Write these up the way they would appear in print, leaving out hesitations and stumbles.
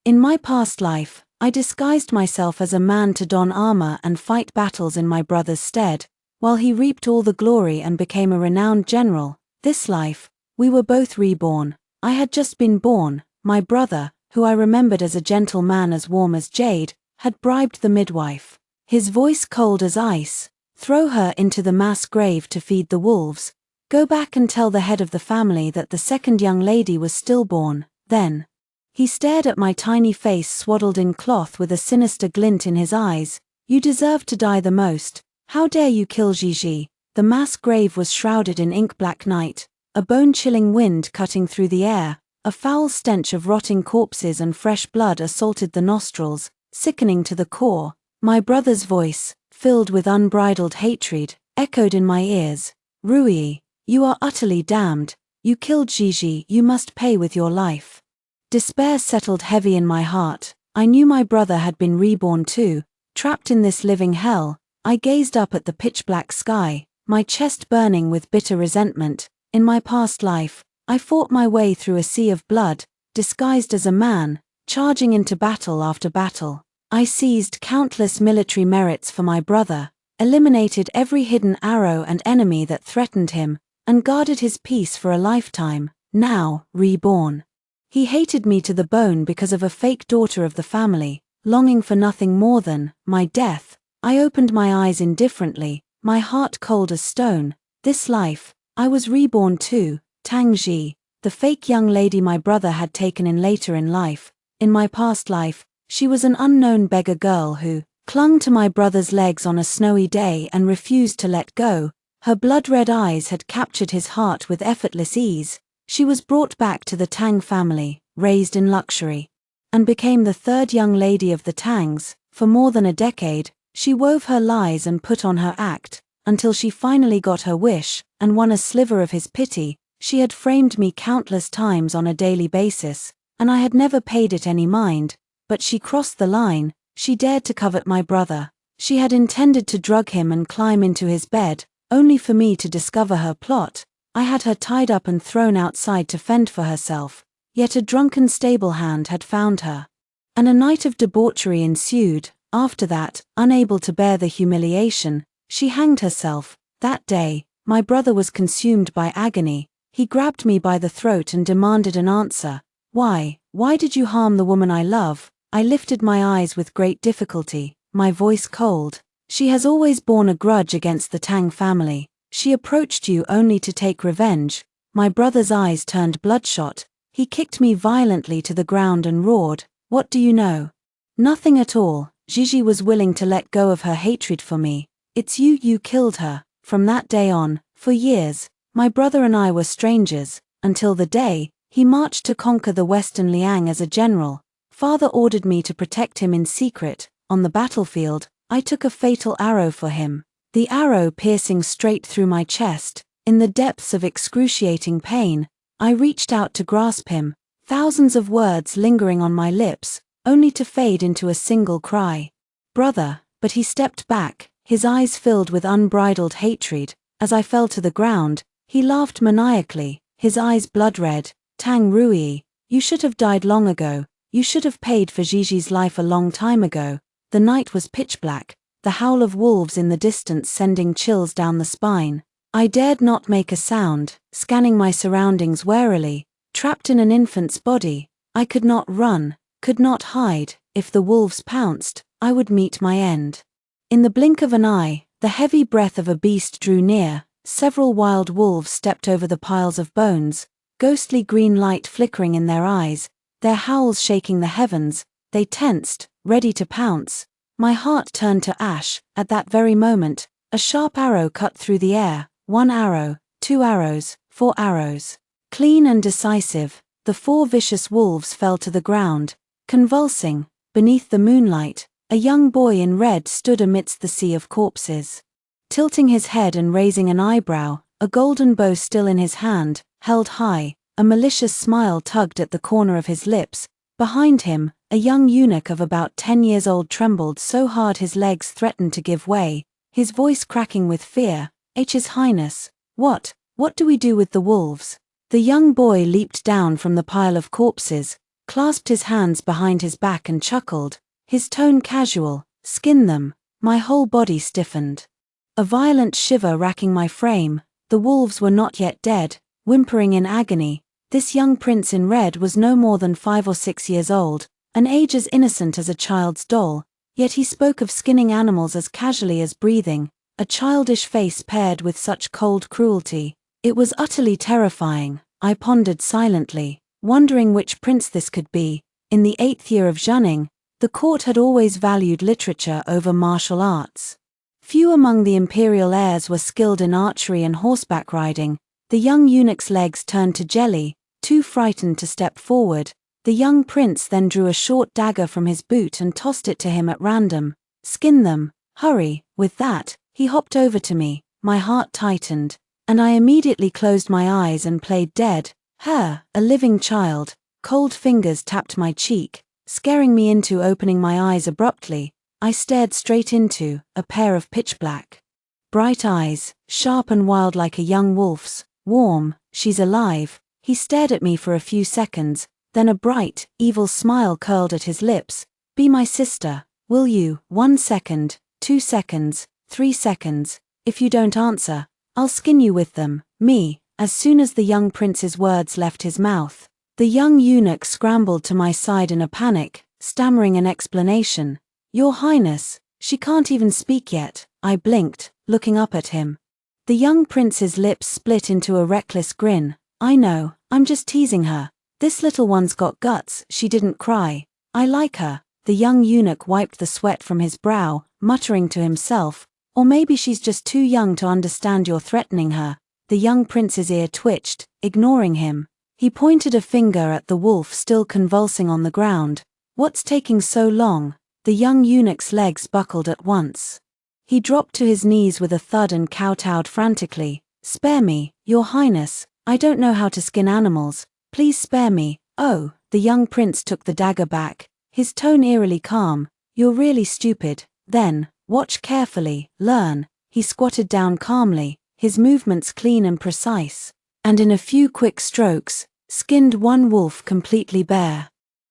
In my past life, I disguised myself as a man to don armor and fight battles in my brother's stead, while he reaped all the glory and became a renowned general. This life, we were both reborn. I had just been born. My brother, who I remembered as a gentle man as warm as jade, had bribed the midwife. His voice cold as ice. Throw her into the mass grave to feed the wolves. Go back and tell the head of the family that the second young lady was stillborn. Then he stared at my tiny face swaddled in cloth with a sinister glint in his eyes. You deserve to die the most. How dare you kill Gigi? The mass grave was shrouded in ink-black night, a bone-chilling wind cutting through the air. A foul stench of rotting corpses and fresh blood assaulted the nostrils, sickening to the core. My brother's voice, filled with unbridled hatred, echoed in my ears. Rui, you are utterly damned. You killed Gigi, you must pay with your life. Despair settled heavy in my heart. I knew my brother had been reborn too, trapped in this living hell. I gazed up at the pitch-black sky, my chest burning with bitter resentment. In my past life, I fought my way through a sea of blood, disguised as a man, charging into battle after battle. I seized countless military merits for my brother, eliminated every hidden arrow and enemy that threatened him, and guarded his peace for a lifetime. Now, reborn, he hated me to the bone because of a fake daughter of the family, longing for nothing more than my death. I opened my eyes indifferently, my heart cold as stone. This life, I was reborn too. Tang Ji, the fake young lady my brother had taken in later in life. In my past life, she was an unknown beggar girl who clung to my brother's legs on a snowy day and refused to let go. Her blood-red eyes had captured his heart with effortless ease. She was brought back to the Tang family, raised in luxury, and became the third young lady of the Tangs. For more than a decade, she wove her lies and put on her act, until she finally got her wish, and won a sliver of his pity. She had framed me countless times on a daily basis, and I had never paid it any mind. But she crossed the line. She dared to covet my brother. She had intended to drug him and climb into his bed, only for me to discover her plot. I had her tied up and thrown outside to fend for herself, yet a drunken stable hand had found her. And a night of debauchery ensued. After that, unable to bear the humiliation, she hanged herself. That day, my brother was consumed by agony. He grabbed me by the throat and demanded an answer. Why did you harm the woman I love? I lifted my eyes with great difficulty, my voice cold. She has always borne a grudge against the Tang family. She approached you only to take revenge. My brother's eyes turned bloodshot. He kicked me violently to the ground and roared, "What do you know?" Nothing at all. Gigi was willing to let go of her hatred for me. It's you killed her. From that day on, for years, my brother and I were strangers, until the day he marched to conquer the Western Liang as a general. Father ordered me to protect him in secret. On the battlefield, I took a fatal arrow for him, the arrow piercing straight through my chest. In the depths of excruciating pain, I reached out to grasp him, thousands of words lingering on my lips, only to fade into a single cry. "Brother," but he stepped back, his eyes filled with unbridled hatred. As I fell to the ground, he laughed maniacally, his eyes blood-red. "Tang Rui, you should have died long ago. You should have paid for Gigi's life a long time ago." The night was pitch black, the howl of wolves in the distance sending chills down the spine. I dared not make a sound, scanning my surroundings warily. Trapped in an infant's body, I could not run, could not hide. If the wolves pounced, I would meet my end. In the blink of an eye, the heavy breath of a beast drew near. Several wild wolves stepped over the piles of bones, ghostly green light flickering in their eyes, their howls shaking the heavens. They tensed, ready to pounce. My heart turned to ash. At that very moment, a sharp arrow cut through the air. 1 arrow, 2 arrows, 4 arrows. Clean and decisive, the 4 vicious wolves fell to the ground, convulsing. Beneath the moonlight, a young boy in red stood amidst the sea of corpses. Tilting his head and raising an eyebrow, a golden bow still in his hand, held high, a malicious smile tugged at the corner of his lips. Behind him, a young eunuch of about 10 years old trembled so hard his legs threatened to give way, his voice cracking with fear. "His Highness, what do we do with the wolves?" The young boy leaped down from the pile of corpses, clasped his hands behind his back and chuckled, his tone casual. Skin them. My whole body stiffened. A violent shiver racking my frame. The wolves were not yet dead, whimpering in agony. This young prince in red was no more than 5 or 6 years old, an age as innocent as a child's doll, yet he spoke of skinning animals as casually as breathing, a childish face paired with such cold cruelty. It was utterly terrifying. I pondered silently, wondering which prince this could be. In the 8th year of Zhunning, the court had always valued literature over martial arts. Few among the imperial heirs were skilled in archery and horseback riding. The young eunuch's legs turned to jelly, too frightened to step forward. The young prince then drew a short dagger from his boot and tossed it to him at random. Skin them, hurry. With that, he hopped over to me. My heart tightened, and I immediately closed my eyes and played dead. A living child. Cold fingers tapped my cheek, scaring me into opening my eyes abruptly. I stared straight into a pair of pitch-black, bright eyes, sharp and wild like a young wolf's. Warm. She's alive. He stared at me for a few seconds, then a bright, evil smile curled at his lips. Be my sister, will you? 1 second, 2 seconds, 3 seconds. If you don't answer, I'll skin you with them. Me. As soon as the young prince's words left his mouth, the young eunuch scrambled to my side in a panic, stammering an explanation. Your Highness, she can't even speak yet. I blinked, looking up at him. The young prince's lips split into a reckless grin. I know, I'm just teasing her. This little one's got guts. She didn't cry. I like her. The young eunuch wiped the sweat from his brow, muttering to himself, or maybe she's just too young to understand you're threatening her. The young prince's ear twitched, ignoring him. He pointed a finger at the wolf still convulsing on the ground. What's taking so long? The young eunuch's legs buckled at once. He dropped to his knees with a thud and kowtowed frantically. Spare me, Your Highness. I don't know how to skin animals. Please spare me. Oh, the young prince took the dagger back, his tone eerily calm. You're really stupid. Then, watch carefully, learn. He squatted down calmly, his movements clean and precise, and in a few quick strokes, skinned one wolf completely bare.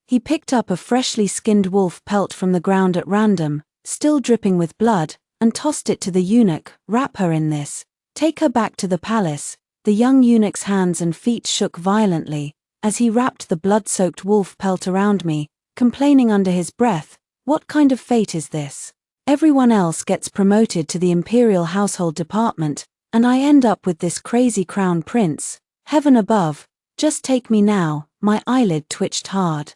He picked up a freshly skinned wolf pelt from the ground at random, still dripping with blood, and tossed it to the eunuch. Wrap her in this. Take her back to the palace. The young eunuch's hands and feet shook violently, as he wrapped the blood-soaked wolf pelt around me, complaining under his breath, what kind of fate is this? Everyone else gets promoted to the imperial household department, and I end up with this crazy crown prince. Heaven above, just take me now. My eyelid twitched hard.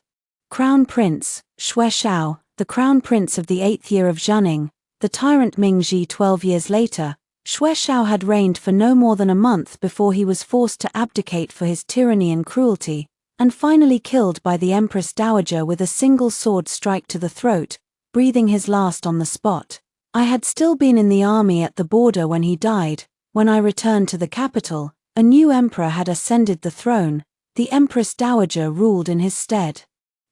Crown Prince, Xue Xiao, the crown prince of the 8th year of Zhunning, the tyrant Mingji. 12 years later, Xue Xiao had reigned for no more than a month before he was forced to abdicate for his tyranny and cruelty, and finally killed by the Empress Dowager with a single sword strike to the throat, breathing his last on the spot. I had still been in the army at the border when he died. When I returned to the capital, a new emperor had ascended the throne. The Empress Dowager ruled in his stead,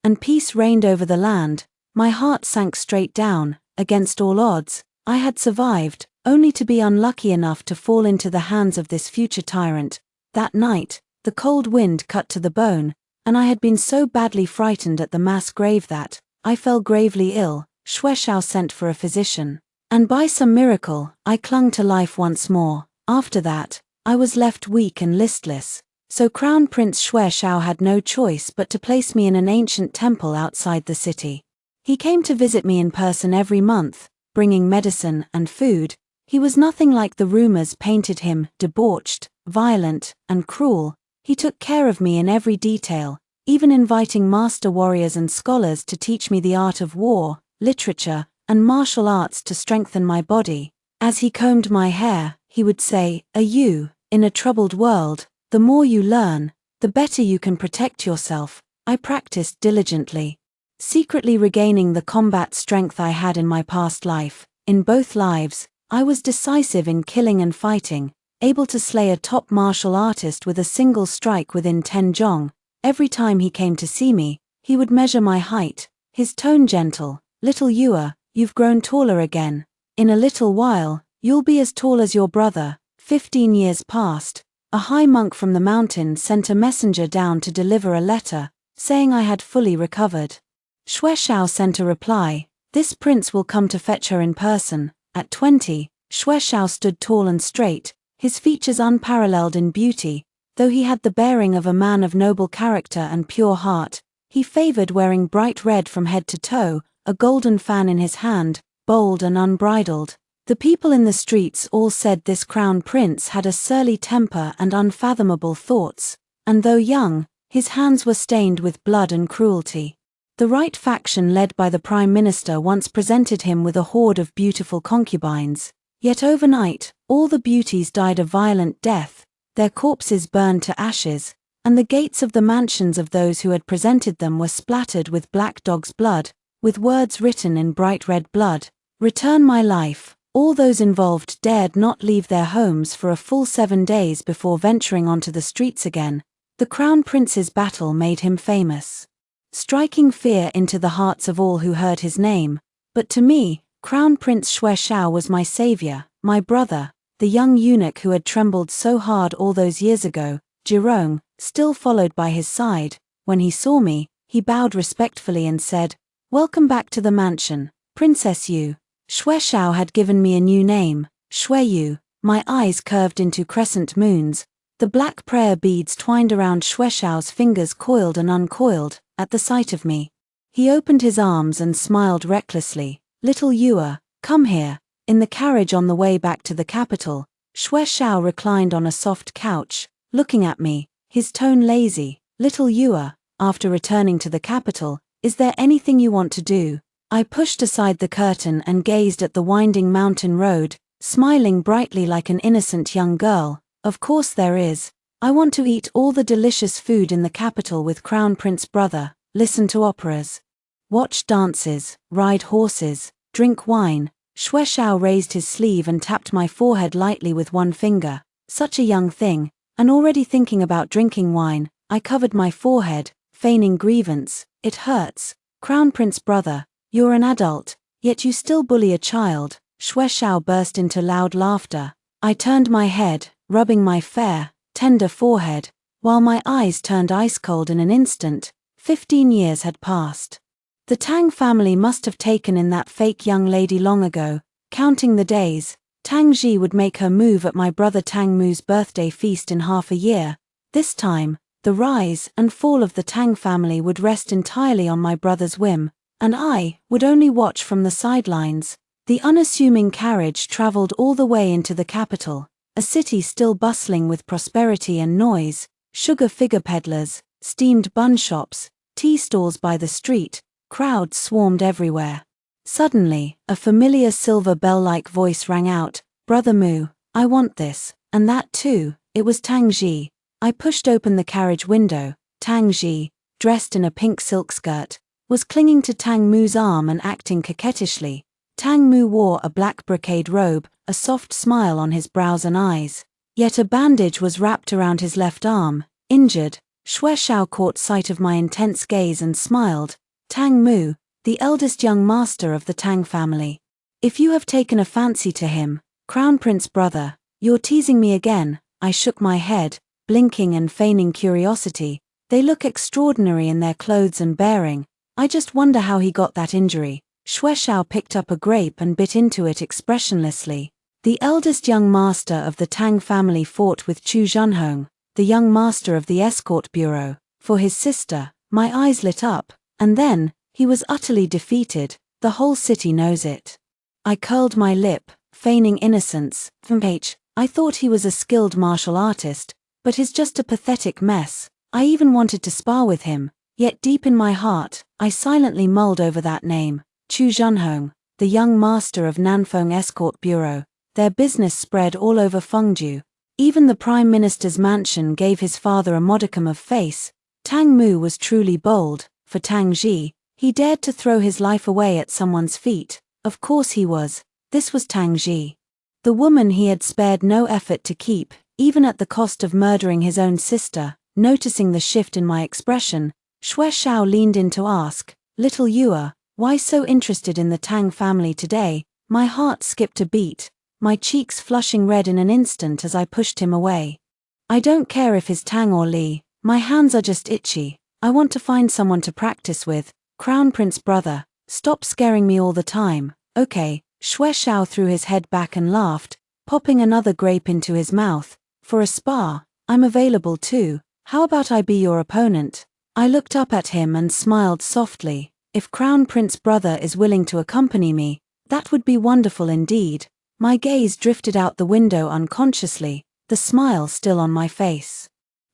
and peace reigned over the land. My heart sank straight down. Against all odds, I had survived, only to be unlucky enough to fall into the hands of this future tyrant. That night, the cold wind cut to the bone, and I had been so badly frightened at the mass grave that I fell gravely ill. Xue Xiao sent for a physician, and by some miracle, I clung to life once more. After that, I was left weak and listless, so Crown Prince Xue Xiao had no choice but to place me in an ancient temple outside the city. He came to visit me in person every month, bringing medicine and food. He was nothing like the rumors painted him: debauched, violent, and cruel. He took care of me in every detail, even inviting master warriors and scholars to teach me the art of war, literature, and martial arts to strengthen my body. As he combed my hair, he would say, you, in a troubled world, the more you learn, the better you can protect yourself. I practiced diligently, secretly regaining the combat strength I had in my past life. In both lives, I was decisive in killing and fighting, able to slay a top martial artist with a single strike within 10 zhong. Every time he came to see me, he would measure my height, his tone gentle. Little Yua, you've grown taller again. In a little while, you'll be as tall as your brother. 15 years passed. A high monk from the mountain sent a messenger down to deliver a letter. saying I had fully recovered. Xue Xiao sent a reply, "This prince will come to fetch her in person." At 20, Xue Xiao stood tall and straight, his features unparalleled in beauty. Though he had the bearing of a man of noble character and pure heart, he favored wearing bright red from head to toe, a golden fan in his hand, bold and unbridled. The people in the streets all said this crown prince had a surly temper and unfathomable thoughts, and though young, his hands were stained with blood and cruelty. The right faction led by the prime minister once presented him with a horde of beautiful concubines, yet overnight, all the beauties died a violent death, their corpses burned to ashes, and the gates of the mansions of those who had presented them were splattered with black dog's blood, with words written in bright red blood, "Return my life." All those involved dared not leave their homes for a full 7 days before venturing onto the streets again. The crown prince's battle made him famous, striking fear into the hearts of all who heard his name. But to me, Crown Prince Xue Xiao was my savior, my brother, the young eunuch who had trembled so hard all those years ago. Jerome, still followed by his side, when he saw me, he bowed respectfully and said, "Welcome back to the mansion, Princess Yu." Xue Xiao had given me a new name, Xue Yu. My eyes curved into crescent moons. The black prayer beads twined around Xue Xiao's fingers coiled and uncoiled, at the sight of me. He opened his arms and smiled recklessly. "Little Yua, come here." In the carriage on the way back to the capital, Xue Xiao reclined on a soft couch, looking at me, his tone lazy. "Little Yua, after returning to the capital, is there anything you want to do?" I pushed aside the curtain and gazed at the winding mountain road, smiling brightly like an innocent young girl. "Of course there is. I want to eat all the delicious food in the capital with Crown Prince brother, listen to operas, watch dances, ride horses, drink wine." Xue Xiao raised his sleeve and tapped my forehead lightly with one finger. "Such a young thing, and already thinking about drinking wine." I covered my forehead, feigning grievance. "It hurts. Crown Prince brother, you're an adult, yet you still bully a child." Xue Xiao burst into loud laughter. I turned my head, rubbing my fair, tender forehead, while my eyes turned ice cold in an instant. 15 years had passed. The Tang family must have taken in that fake young lady long ago. Counting the days, Tang Ji would make her move at my brother Tang Mu's birthday feast in half a year. This time, the rise and fall of the Tang family would rest entirely on my brother's whim, and I would only watch from the sidelines. The unassuming carriage traveled all the way into the capital, a city still bustling with prosperity and noise, sugar figure peddlers, steamed bun shops, tea stalls by the street, crowds swarmed everywhere. Suddenly, a familiar silver bell-like voice rang out, "Brother Mu, I want this, and that too." It was Tang Ji. I pushed open the carriage window. Tang Ji, dressed in a pink silk skirt, was clinging to Tang Mu's arm and acting coquettishly. Tang Mu wore a black brocade robe, a soft smile on his brows and eyes. Yet a bandage was wrapped around his left arm, injured. Xue Xiao caught sight of my intense gaze and smiled. "Tang Mu, the eldest young master of the Tang family. If you have taken a fancy to him, Crown Prince brother, you're teasing me again." I shook my head, blinking and feigning curiosity. "They look extraordinary in their clothes and bearing. I just wonder how he got that injury." Xue Xiao picked up a grape and bit into it expressionlessly. "The eldest young master of the Tang family fought with Chu Zhenhong, the young master of the escort bureau, for his sister." My eyes lit up, and then, he was utterly defeated. The whole city knows it. I curled my lip, feigning innocence. I thought he was a skilled martial artist, but he's just a pathetic mess. I even wanted to spar with him, yet deep in my heart, I silently mulled over that name. Chu Zhenhong, the young master of Nanfeng Escort Bureau. Their business spread all over Fengju. Even the Prime Minister's mansion gave his father a modicum of face. Tang Mu was truly bold. For Tang Ji, he dared to throw his life away at someone's feet. Of course he was. This was Tang Ji. The woman he had spared no effort to keep, even at the cost of murdering his own sister. Noticing the shift in my expression, Xue Xiao leaned in to ask, "Little Yua, why so interested in the Tang family today?" My heart skipped a beat, my cheeks flushing red in an instant as I pushed him away. "I don't care if he's Tang or Li, my hands are just itchy." I want to find someone to practice with. Crown Prince brother, stop scaring me all the time, okay? Xue Xiao threw his head back and laughed, popping another grape into his mouth. For a spar, I'm available too. How about I be your opponent? I looked up at him and smiled softly. If Crown Prince brother is willing to accompany me, that would be wonderful indeed. My gaze drifted out the window unconsciously, the smile still on my face.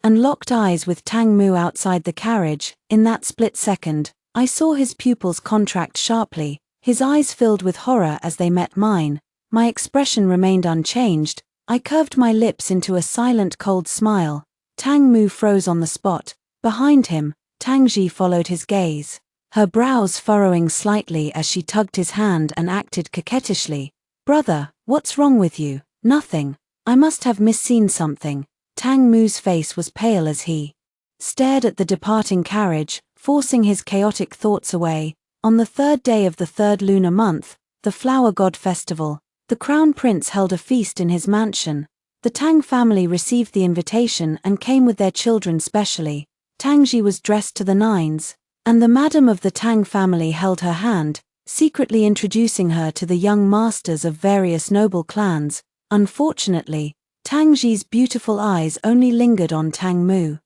And locked eyes with Tang Mu outside the carriage. In that split second, I saw his pupils contract sharply, his eyes filled with horror as they met mine. My expression remained unchanged. I curved my lips into a silent cold smile. Tang Mu froze on the spot. Behind him, Tang Ji followed his gaze, her brows furrowing slightly as she tugged his hand and acted coquettishly. Brother, what's wrong with you? Nothing. I must have misseen something. Tang Mu's face was pale as he stared at the departing carriage, forcing his chaotic thoughts away. On the third day of the third lunar month, the Flower God Festival, the Crown Prince held a feast in his mansion. The Tang family received the invitation and came with their children specially. Tang Ji was dressed to the nines, and the madam of the Tang family held her hand, secretly introducing her to the young masters of various noble clans. Unfortunately, Tang Ji's beautiful eyes only lingered on Tang Mu.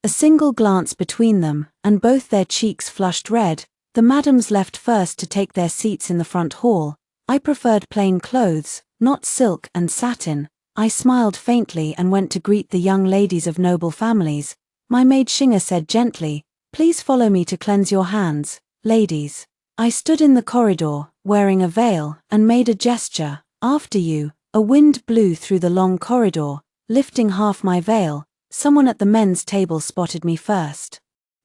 A single glance between them, and both their cheeks flushed red. The madams left first to take their seats in the front hall. I preferred plain clothes, not silk and satin. I smiled faintly and went to greet the young ladies of noble families. My maid Xinga said gently, "Please follow me to cleanse your hands, ladies." I stood in the corridor, wearing a veil, and made a gesture. "After you." A wind blew through the long corridor, lifting half my veil. Someone at the men's table spotted me first,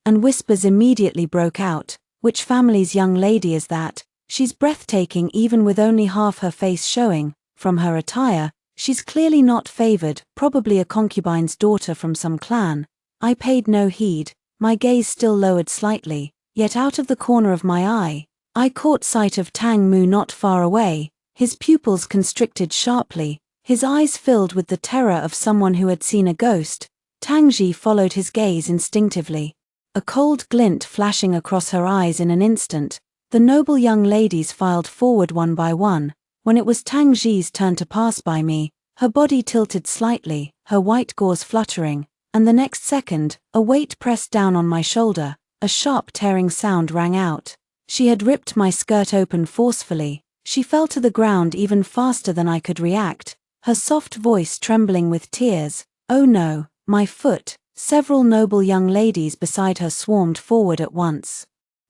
and whispers immediately broke out. "Which family's young lady is that? She's breathtaking even with only half her face showing. From her attire, she's clearly not favored, probably a concubine's daughter from some clan." I paid no heed, my gaze still lowered slightly, yet out of the corner of my eye, I caught sight of Tang Mu not far away. His pupils constricted sharply, his eyes filled with the terror of someone who had seen a ghost. Tang Ji followed his gaze instinctively, a cold glint flashing across her eyes in an instant. The noble young ladies filed forward one by one. When it was Tang Ji's turn to pass by me, her body tilted slightly, her white gauze fluttering, and the next second, a weight pressed down on my shoulder. A sharp tearing sound rang out. She had ripped my skirt open forcefully. She fell to the ground even faster than I could react, her soft voice trembling with tears. "Oh no, my foot." Several noble young ladies beside her swarmed forward at once,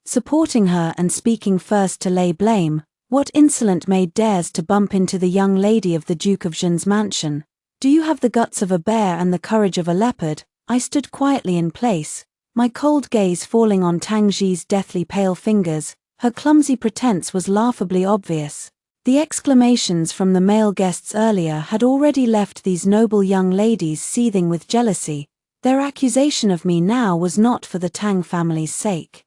supporting her and speaking first to lay blame. "What insolent maid dares to bump into the young lady of the Duke of Zhen's mansion? Do you have the guts of a bear and the courage of a leopard?" I stood quietly in place, my cold gaze falling on Tang Ji's deathly pale fingers. Her clumsy pretense was laughably obvious. The exclamations from the male guests earlier had already left these noble young ladies seething with jealousy. Their accusation of me now was not for the Tang family's sake.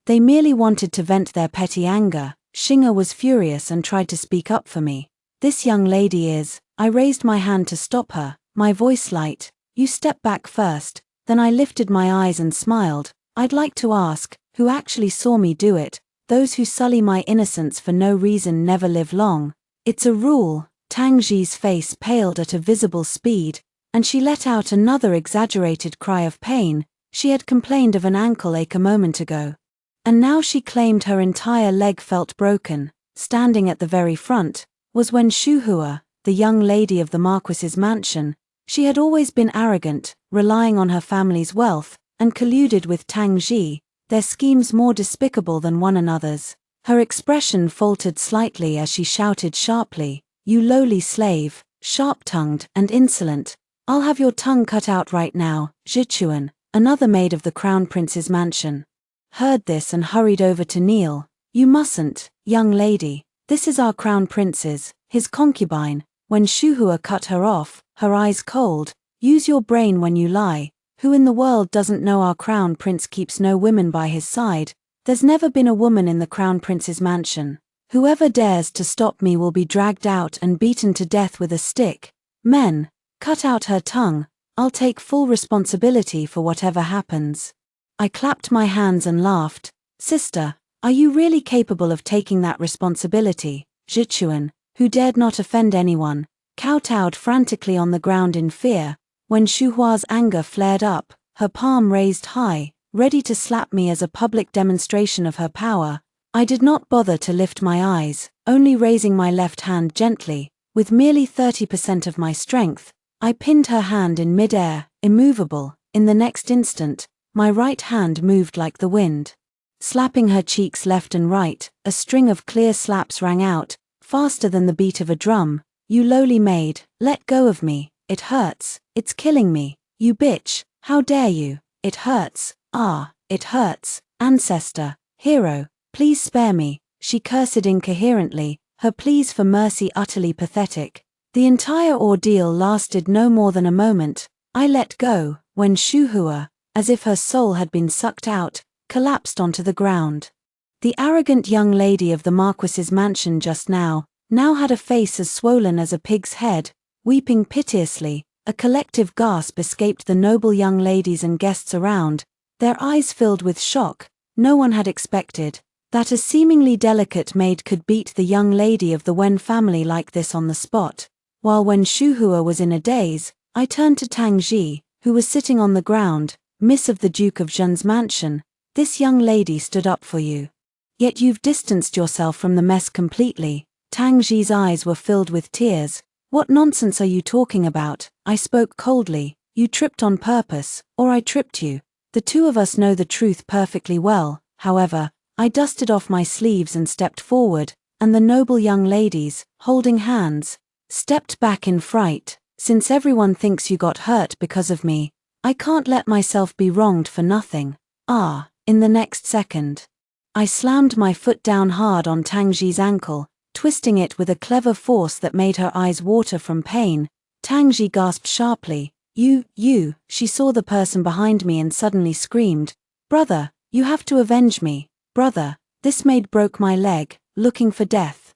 They merely wanted to vent their petty anger. Xinga was furious and tried to speak up for me. "This young lady is..." I raised my hand to stop her, my voice light. "You step back first." Then I lifted my eyes and smiled. "I'd like to ask, who actually saw me do it? Those who sully my innocence for no reason never live long. It's a rule." Tang Ji's face paled at a visible speed, and she let out another exaggerated cry of pain. She had complained of an ankle ache a moment ago, and now she claimed her entire leg felt broken. Standing at the very front was Wen Shuhua, the young lady of the Marquis's mansion. She had always been arrogant, relying on her family's wealth, and colluded with Tang Ji, their schemes more despicable than one another's. Her expression faltered slightly as she shouted sharply, "You lowly slave, sharp-tongued and insolent. I'll have your tongue cut out right now." Zhichuan, another maid of the Crown Prince's mansion, heard this and hurried over to kneel. "You mustn't, young lady. This is our Crown Prince's, his concubine." When Shuhua cut her off, her eyes cold, "Use your brain when you lie. Who in the world doesn't know our Crown Prince keeps no women by his side? There's never been a woman in the Crown Prince's mansion. Whoever dares to stop me will be dragged out and beaten to death with a stick. Men, cut out her tongue. I'll take full responsibility for whatever happens." I clapped my hands and laughed. Sister, are you really capable of taking that responsibility? Zhichuan, who dared not offend anyone, kowtowed frantically on the ground in fear. When Xu Hua's anger flared up, her palm raised high, ready to slap me as a public demonstration of her power, I did not bother to lift my eyes, only raising my left hand gently. With merely 30% of my strength, I pinned her hand in mid-air, immovable. In the next instant, my right hand moved like the wind. Slapping her cheeks left and right, a string of clear slaps rang out, faster than the beat of a drum. You lowly maid, let go of me, it hurts, it's killing me, you bitch, how dare you, it hurts, ah, it hurts, ancestor, hero, please spare me, she cursed incoherently, her pleas for mercy utterly pathetic. The entire ordeal lasted no more than a moment. I let go, when Xu Hua, as if her soul had been sucked out, collapsed onto the ground. The arrogant young lady of the Marquis's mansion just now had a face as swollen as a pig's head, weeping piteously. A collective gasp escaped the noble young ladies and guests around, their eyes filled with shock. No one had expected that a seemingly delicate maid could beat the young lady of the Wen family like this on the spot. While when Xu Hua was in a daze, I turned to Tang Ji, who was sitting on the ground. Miss of the Duke of Zhen's mansion, this young lady stood up for you. Yet you've distanced yourself from the mess completely. Tang Ji's eyes were filled with tears. What nonsense are you talking about? I spoke coldly. You tripped on purpose, or I tripped you. The two of us know the truth perfectly well. However, I dusted off my sleeves and stepped forward, and the noble young ladies, holding hands, stepped back in fright. Since everyone thinks you got hurt because of me, I can't let myself be wronged for nothing. In the next second, I slammed my foot down hard on Tang Ji's ankle, twisting it with a clever force that made her eyes water from pain. Tang Ji gasped sharply. You, she saw the person behind me and suddenly screamed, "Brother, you have to avenge me. Brother, this maid broke my leg, looking for death."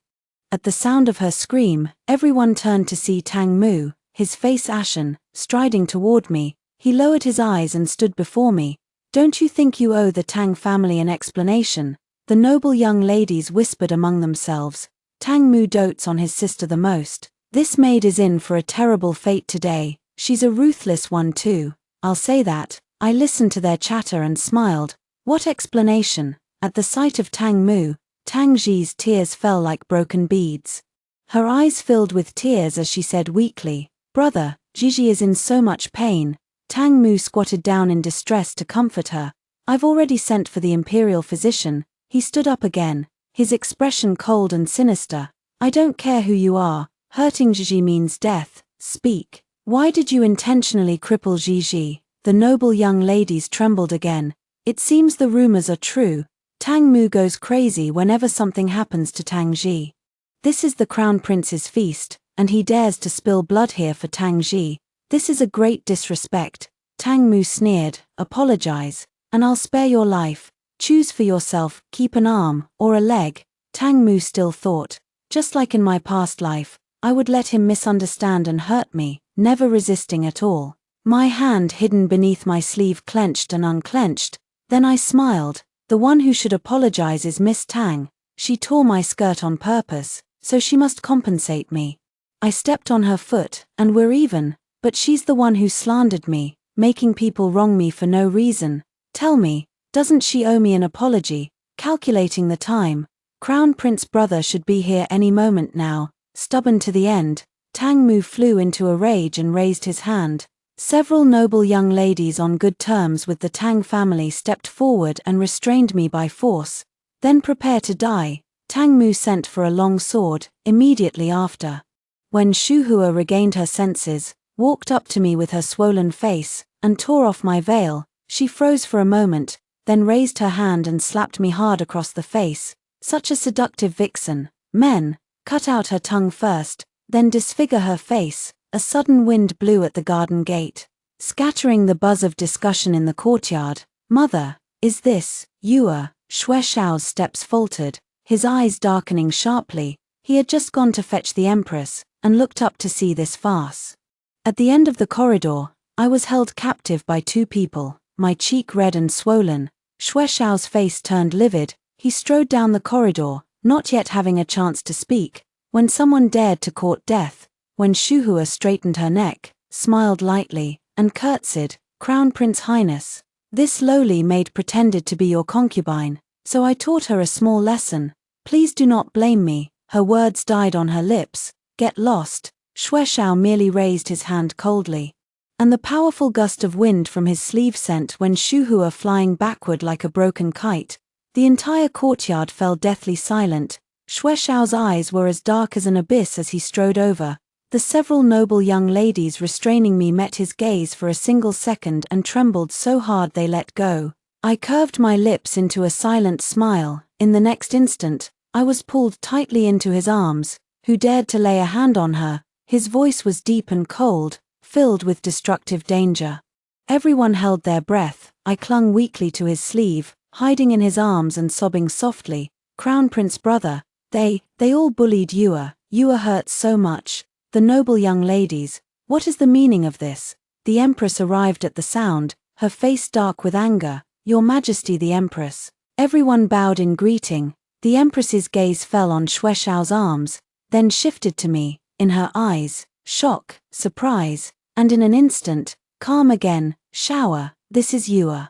At the sound of her scream, everyone turned to see Tang Mu, his face ashen, striding toward me. He lowered his eyes and stood before me. Don't you think you owe the Tang family an explanation? The noble young ladies whispered among themselves. Tang Mu dotes on his sister the most. This maid is in for a terrible fate today. She's a ruthless one too. I'll say that. I listened to their chatter and smiled. What explanation? At the sight of Tang Mu, Tang Ji's tears fell like broken beads. Her eyes filled with tears as she said weakly, "Brother, Gigi is in so much pain." Tang Mu squatted down in distress to comfort her. "I've already sent for the imperial physician." He stood up again, his expression cold and sinister. "I don't care who you are, hurting Gigi means death. Speak. Why did you intentionally cripple Gigi?" The noble young ladies trembled again. It seems the rumors are true. Tang Mu goes crazy whenever something happens to Tang Ji. This is the crown prince's feast, and he dares to spill blood here for Tang Ji. This is a great disrespect. Tang Mu sneered. "Apologize, and I'll spare your life. Choose for yourself, keep an arm, or a leg." Tang Mu still thought, just like in my past life, I would let him misunderstand and hurt me, never resisting at all. My hand hidden beneath my sleeve clenched and unclenched. Then I smiled. The one who should apologize is Miss Tang. She tore my skirt on purpose, so she must compensate me. I stepped on her foot, and we're even, but she's the one who slandered me, making people wrong me for no reason. Tell me, doesn't she owe me an apology? Calculating the time, Crown Prince brother should be here any moment now. Stubborn to the end, Tang Mu flew into a rage and raised his hand. Several noble young ladies on good terms with the Tang family stepped forward and restrained me by force. Then prepare to die. Tang Mu sent for a long sword, immediately after. When Xu Hua regained her senses, walked up to me with her swollen face, and tore off my veil, she froze for a moment, then raised her hand and slapped me hard across the face. Such a seductive vixen. Men, cut out her tongue first, then disfigure her face. A sudden wind blew at the garden gate, scattering the buzz of discussion in the courtyard. "Mother, is this Yua?" Xue Shao's steps faltered, his eyes darkening sharply. He had just gone to fetch the Empress, and looked up to see this farce. At the end of the corridor, I was held captive by two people. my cheek red and swollen. Xue Xiao's face turned livid. He strode down the corridor, not yet having a chance to speak, when someone dared to court death. When Xu Hua straightened her neck, smiled lightly, and curtsied, "Crown Prince Highness, this lowly maid pretended to be your concubine, so I taught her a small lesson. Please do not blame me." Her words died on her lips. "Get lost." Xue Xiao merely raised his hand coldly, and the powerful gust of wind from his sleeve sent Wen Shuhua flying backward like a broken kite. The entire courtyard fell deathly silent. Xue Xiao's eyes were as dark as an abyss as he strode over. The several noble young ladies restraining me met his gaze for a single second and trembled so hard they let go. I curved my lips into a silent smile. In the next instant, I was pulled tightly into his arms. Who dared to lay a hand on her? His voice was deep and cold, filled with destructive danger. Everyone held their breath. I clung weakly to his sleeve, hiding in his arms and sobbing softly. "Crown Prince brother, they all bullied Yua. Yua hurts so much." The noble young ladies, what is the meaning of this? The Empress arrived at the sound, her face dark with anger. "Your Majesty the Empress." Everyone bowed in greeting. The Empress's gaze fell on Xue Xiao's arms, then shifted to me. In her eyes, shock, surprise, and in an instant, calm again. "Xiao, this is Yua."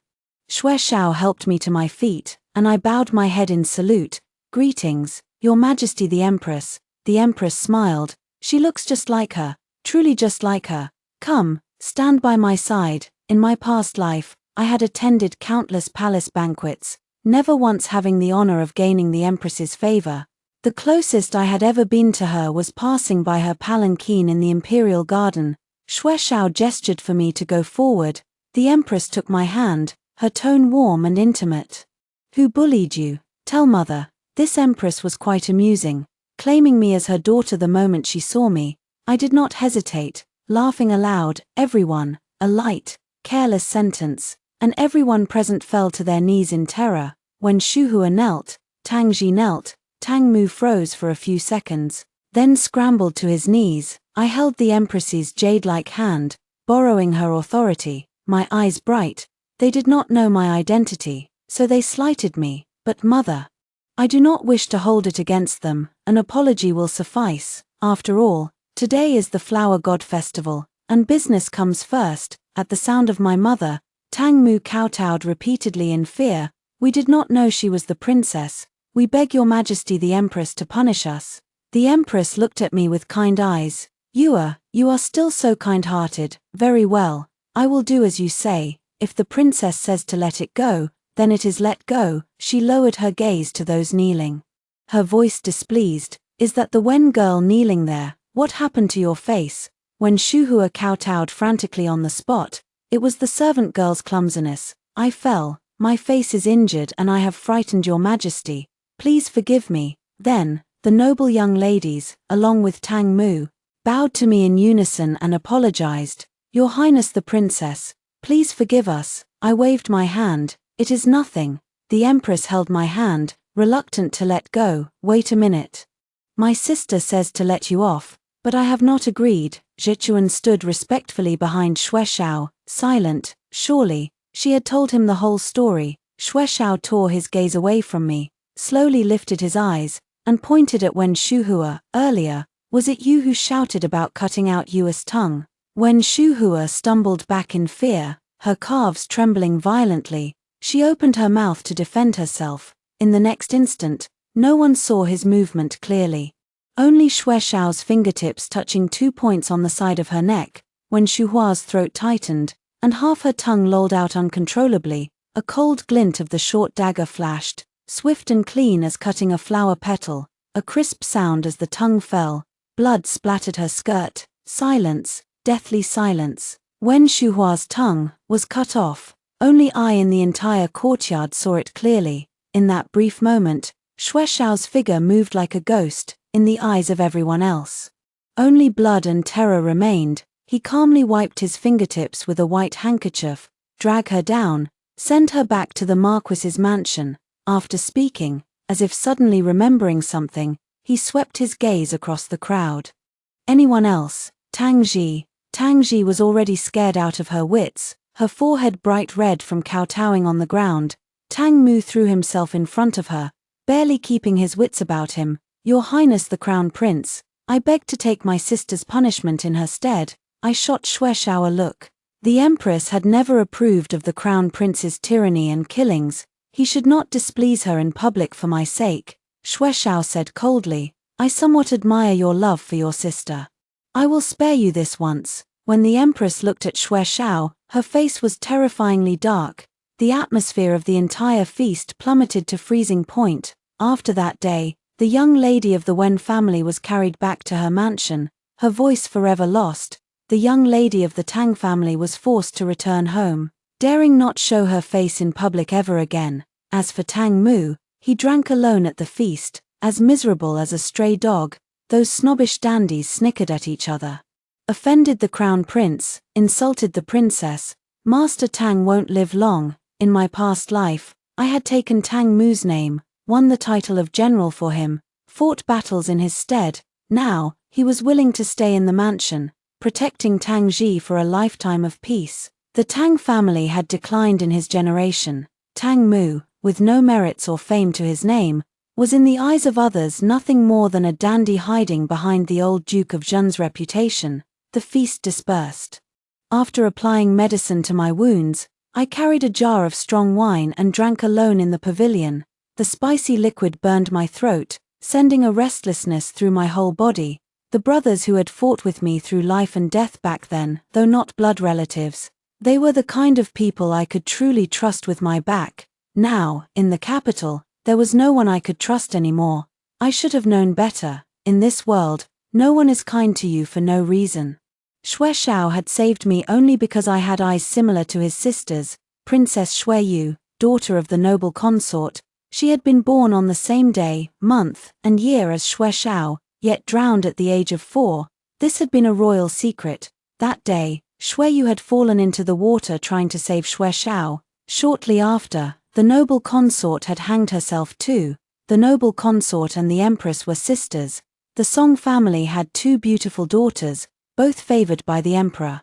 Xue Xiao helped me to my feet, and I bowed my head in salute. "Greetings, Your Majesty the Empress." The Empress smiled. "She looks just like her, truly just like her. Come, stand by my side." In my past life, I had attended countless palace banquets, never once having the honor of gaining the Empress's favor. The closest I had ever been to her was passing by her palanquin in the Imperial Garden. Xue Xiao gestured for me to go forward. The Empress took my hand, her tone warm and intimate. "Who bullied you? Tell mother." This Empress was quite amusing, claiming me as her daughter the moment she saw me. I did not hesitate, laughing aloud. "Everyone," a light, careless sentence, and everyone present fell to their knees in terror. When Shuhua knelt, Tang Ji knelt. Tang Mu froze for a few seconds, then scrambled to his knees. I held the Empress's jade-like hand, borrowing her authority, my eyes bright. They did not know my identity, so they slighted me. "But mother, I do not wish to hold it against them. An apology will suffice. After all, today is the Flower God Festival, and business comes first." At the sound of my mother, Tang Mu kowtowed repeatedly in fear. "We did not know she was the princess. We beg Your Majesty the Empress to punish us." The Empress looked at me with kind eyes. You are still so kind-hearted. Very well, I will do as you say. If the princess says to let it go, then it is let go." She lowered her gaze to those kneeling, her voice displeased. "Is that the Wen girl kneeling there? What happened to your face?" When Shuhua kowtowed frantically on the spot, "It was the servant girl's clumsiness. I fell. My face is injured and I have frightened Your Majesty. Please forgive me." Then, the noble young ladies, along with Tang Mu, bowed to me in unison and apologized. "Your Highness the Princess, please forgive us." I waved my hand. "It is nothing." The Empress held my hand, reluctant to let go. "Wait a minute. My sister says to let you off, but I have not agreed." Zhichuan stood respectfully behind Xue Xiao, silent. Surely, she had told him the whole story. Xue Xiao tore his gaze away from me, slowly lifted his eyes, and pointed at Wen Shuhua. "Earlier, was it you who shouted about cutting out Yua's tongue?" Wen Shuhua stumbled back in fear, her calves trembling violently. She opened her mouth to defend herself. In the next instant, no one saw his movement clearly. Only Xue Xiao's fingertips touching 2 points on the side of her neck. When Shuhua's throat tightened, and half her tongue lolled out uncontrollably, a cold glint of the short dagger flashed, swift and clean as cutting a flower petal, a crisp sound as the tongue fell. Blood splattered her skirt. Silence, deathly silence. When Shuhua's tongue was cut off, only I in the entire courtyard saw it clearly. In that brief moment, Xue Xiao's figure moved like a ghost. In the eyes of everyone else, only blood and terror remained. He calmly wiped his fingertips with a white handkerchief, dragged her down, sent her back to the Marquis's mansion. After speaking, as if suddenly remembering something, he swept his gaze across the crowd. Anyone else? Tang Ji. Tang Ji was already scared out of her wits. her forehead bright red from kowtowing on the ground. Tang Mu threw himself in front of her, barely keeping his wits about him. "Your Highness the Crown Prince, I beg to take my sister's punishment in her stead." I shot Xueshao a look. The Empress had never approved of the Crown Prince's tyranny and killings. He should not displease her in public for my sake. Xueshao said coldly, "I somewhat admire your love for your sister. I will spare you this once." When the Empress looked at Xueshao, her face was terrifyingly dark. The atmosphere of the entire feast plummeted to freezing point. After that day, the young lady of the Wen family was carried back to her mansion, her voice forever lost. The young lady of the Tang family was forced to return home, daring not show her face in public ever again. As for Tang Mu, he drank alone at the feast, as miserable as a stray dog. Those snobbish dandies snickered at each other. Offended the Crown Prince, insulted the princess. Master Tang won't live long. In my past life, I had taken Tang Mu's name, won the title of general for him, fought battles in his stead. Now, he was willing to stay in the mansion, protecting Tang Ji for a lifetime of peace. The Tang family had declined in his generation. Tang Mu, with no merits or fame to his name, was in the eyes of others nothing more than a dandy hiding behind the old Duke of Zhen's reputation. The feast dispersed. After applying medicine to my wounds, I carried a jar of strong wine and drank alone in the pavilion. The spicy liquid burned my throat, sending a restlessness through my whole body. The brothers who had fought with me through life and death back then, though not blood relatives, they were the kind of people I could truly trust with my back. Now, in the capital, there was no one I could trust anymore. I should have known better. In this world, no one is kind to you for no reason. Xueshao had saved me only because I had eyes similar to his sisters, Princess Xueyu, daughter of the noble consort. She had been born on the same day, month, and year as Xueshao, yet drowned at the age of 4. This had been a royal secret. That day, Xueyu had fallen into the water trying to save Xueshao. Shortly after, the noble consort had hanged herself too. The noble consort and the Empress were sisters. The Song family had 2 beautiful daughters, both favored by the emperor.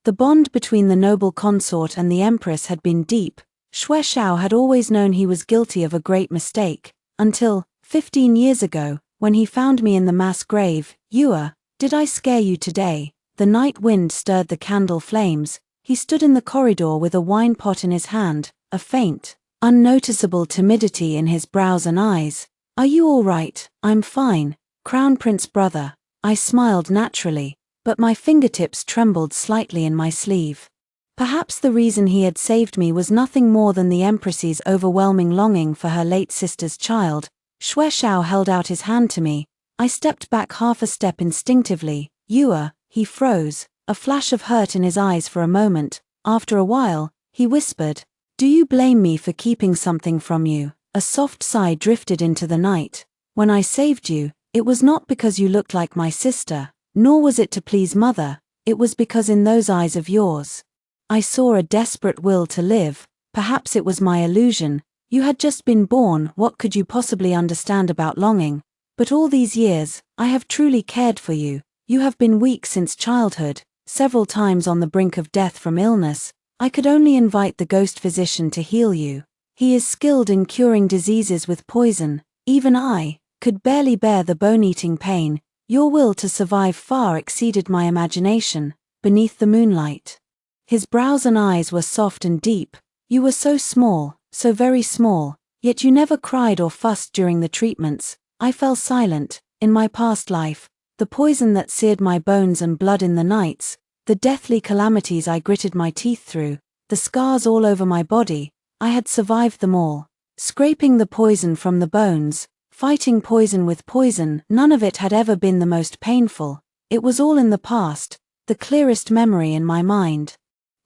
The bond between the noble consort and the Empress had been deep. Xueshao had always known he was guilty of a great mistake, until, 15 years ago, when he found me in the mass grave. "Yua, did I scare you today?" The night wind stirred the candle flames. He stood in the corridor with a wine pot in his hand, a faint, unnoticeable timidity in his brows and eyes. "Are you all right?" "I'm fine, Crown Prince brother." I smiled naturally, but my fingertips trembled slightly in my sleeve. Perhaps the reason he had saved me was nothing more than the Empress's overwhelming longing for her late sister's child. Xueshao held out his hand to me. I stepped back half a step instinctively. "Yua." He froze, a flash of hurt in his eyes for a moment. After a while, he whispered, "Do you blame me for keeping something from you?" A soft sigh drifted into the night. "When I saved you, it was not because you looked like my sister, nor was it to please mother. It was because in those eyes of yours, I saw a desperate will to live. Perhaps it was my illusion. You had just been born, what could you possibly understand about longing? But all these years, I have truly cared for you. You have been weak since childhood, several times on the brink of death from illness. I could only invite the ghost physician to heal you. He is skilled in curing diseases with poison. Even I could barely bear the bone-eating pain. Your will to survive far exceeded my imagination." Beneath the moonlight, his brows and eyes were soft and deep. "You were so small, so very small, yet you never cried or fussed during the treatments. I fell silent. In my past life, the poison that seared my bones and blood in the nights, the deathly calamities I gritted my teeth through, the scars all over my body, I had survived them all. Scraping the poison from the bones, fighting poison with poison, none of it had ever been the most painful. It was all in the past, the clearest memory in my mind.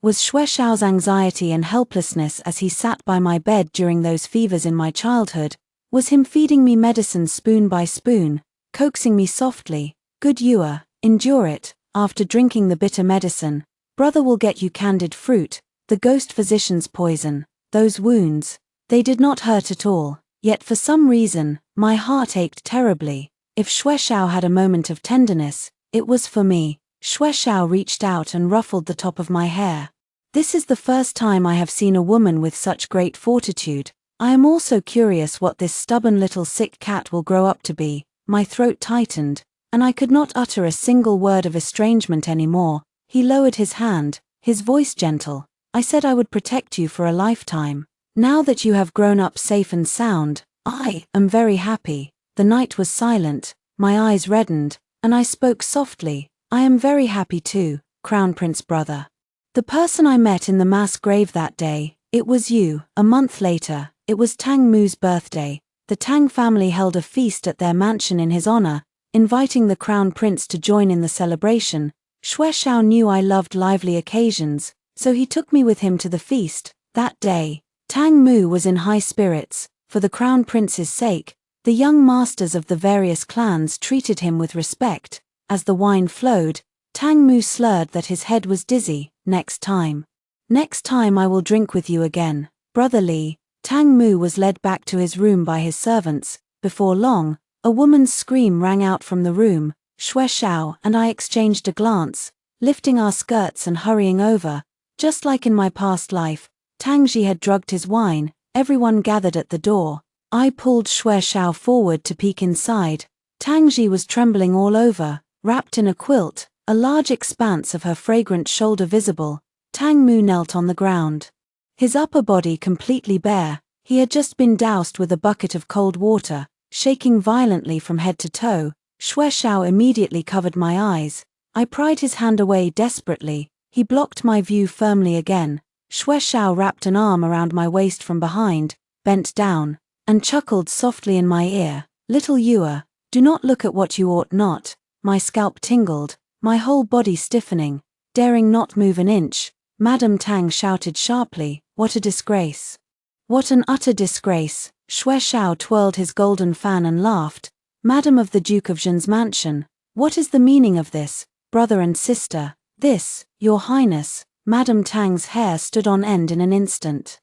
Was Xueshao's anxiety and helplessness as he sat by my bed during those fevers in my childhood? Was him feeding me medicine spoon by spoon, coaxing me softly, "Good Yua, endure it. After drinking the bitter medicine, brother will get you candied fruit." The ghost physician's poison, those wounds, they did not hurt at all. Yet for some reason, my heart ached terribly. If Xueshao had a moment of tenderness, it was for me. Xueshao reached out and ruffled the top of my hair. This is the first time I have seen a woman with such great fortitude. I am also curious what this stubborn little sick cat will grow up to be. My throat tightened, and I could not utter a single word of estrangement anymore. He lowered his hand, his voice gentle. I said I would protect you for a lifetime. Now that you have grown up safe and sound, I am very happy. The night was silent, my eyes reddened, and I spoke softly. I am very happy too, Crown Prince brother. The person I met in the mass grave that day, it was you. A month later, it was Tang Mu's birthday. The Tang family held a feast at their mansion in his honor, inviting the Crown Prince to join in the celebration. Xue Xiao knew I loved lively occasions, so he took me with him to the feast. That day, Tang Mu was in high spirits. For the Crown Prince's sake, the young masters of the various clans treated him with respect. As the wine flowed, Tang Mu slurred that his head was dizzy. Next time I will drink with you again, Brother Li. Tang Mu was led back to his room by his servants. Before long, a woman's scream rang out from the room. Xue Xiao and I exchanged a glance, lifting our skirts and hurrying over. Just like in my past life, Tang Ji had drugged his wine. Everyone gathered at the door. I pulled Xue Xiao forward to peek inside. Tang Ji was trembling all over, wrapped in a quilt, a large expanse of her fragrant shoulder visible. Tang Mu knelt on the ground. His upper body completely bare, he had just been doused with a bucket of cold water, shaking violently from head to toe. Xue Xiao immediately covered my eyes. I pried his hand away desperately. He blocked my view firmly again. Xue Xiao wrapped an arm around my waist from behind, bent down, and chuckled softly in my ear. Little Yua, do not look at what you ought not. My scalp tingled, my whole body stiffening, daring not move an inch. Madame Tang shouted sharply, what a disgrace. What an utter disgrace. Xue Xiao twirled his golden fan and laughed. Madam of the Duke of Zhen's mansion, what is the meaning of this, brother and sister? This, your highness. Madame Tang's hair stood on end in an instant.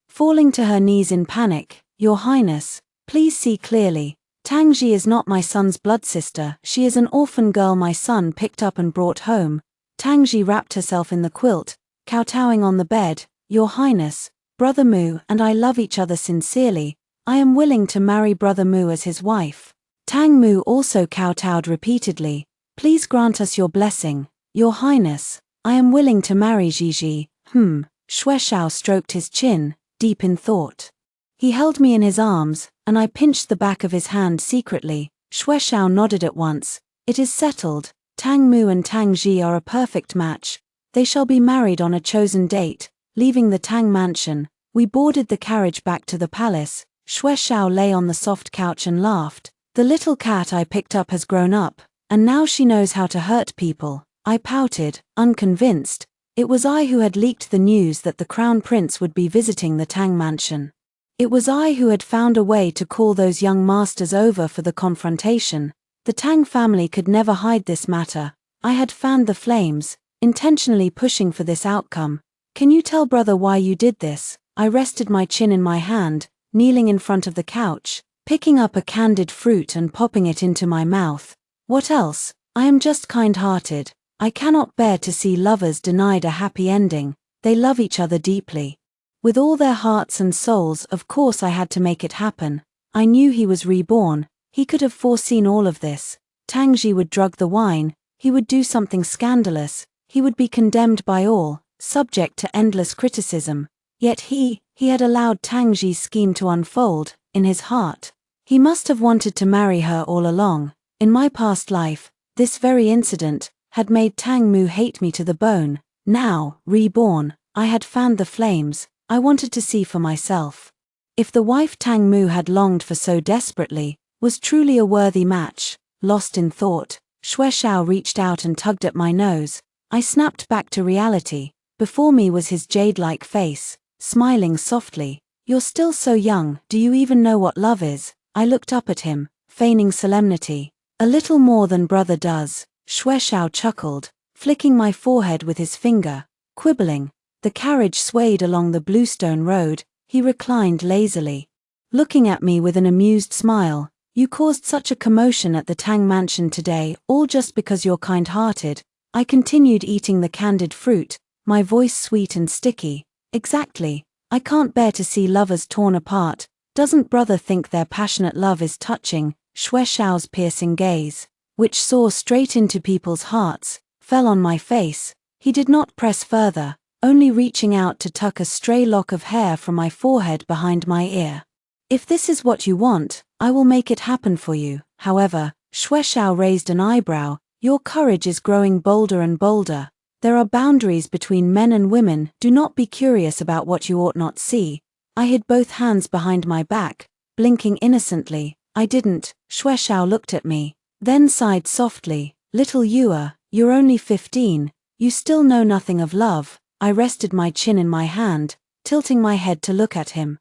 Falling to her knees in panic, your highness, please see clearly. Tang Ji is not my son's blood sister, she is an orphan girl my son picked up and brought home. Tang Ji wrapped herself in the quilt, kowtowing on the bed. Your highness, Brother Mu and I love each other sincerely. I am willing to marry Brother Mu as his wife. Tang Mu also kowtowed repeatedly. Please grant us your blessing, your highness. I am willing to marry Gigi. Xue Xiao stroked his chin, deep in thought. He held me in his arms, and I pinched the back of his hand secretly. Xue Xiao nodded at once. It is settled. Tang Mu and Tang Ji are a perfect match. They shall be married on a chosen date. Leaving the Tang mansion, we boarded the carriage back to the palace. Xue Xiao lay on the soft couch and laughed. The little cat I picked up has grown up, and now she knows how to hurt people. I pouted, unconvinced. It was I who had leaked the news that the Crown Prince would be visiting the Tang mansion. It was I who had found a way to call those young masters over for the confrontation. The Tang family could never hide this matter. I had fanned the flames, intentionally pushing for this outcome. Can you tell brother why you did this? I rested my chin in my hand, kneeling in front of the couch, picking up a candied fruit and popping it into my mouth. What else? I am just kind-hearted. I cannot bear to see lovers denied a happy ending. They love each other deeply. With all their hearts and souls, of course I had to make it happen. I knew he was reborn. He could have foreseen all of this. Tang Ji would drug the wine, he would do something scandalous, he would be condemned by all, subject to endless criticism. Yet he had allowed Tang Ji's scheme to unfold. In his heart, he must have wanted to marry her all along. In my past life, this very incident had made Tang Mu hate me to the bone. Now, reborn, I had fanned the flames. I wanted to see for myself. If the wife Tang Mu had longed for so desperately was truly a worthy match. Lost in thought, Xue Xiao reached out and tugged at my nose. I snapped back to reality. Before me was his jade-like face, smiling softly. You're still so young, do you even know what love is? I looked up at him, feigning solemnity. A little more than brother does. Xue Xiao chuckled, flicking my forehead with his finger, quibbling. The carriage swayed along the bluestone road. He reclined lazily, looking at me with an amused smile. You caused such a commotion at the Tang mansion today, all just because you're kind-hearted. I continued eating the candied fruit, my voice sweet and sticky. Exactly. I can't bear to see lovers torn apart. Doesn't brother think their passionate love is touching? Shui Xiao's piercing gaze, which saw straight into people's hearts, fell on my face. He did not press further, only reaching out to tuck a stray lock of hair from my forehead behind my ear. If this is what you want, I will make it happen for you. However, Shui Xiao raised an eyebrow. Your courage is growing bolder and bolder. There are boundaries between men and women. Do not be curious about what you ought not see. I hid both hands behind my back, blinking innocently. I didn't. Shui Xiao looked at me, then sighed softly. Little Yua, you're only 15. You still know nothing of love. I rested my chin in my hand, tilting my head to look at him.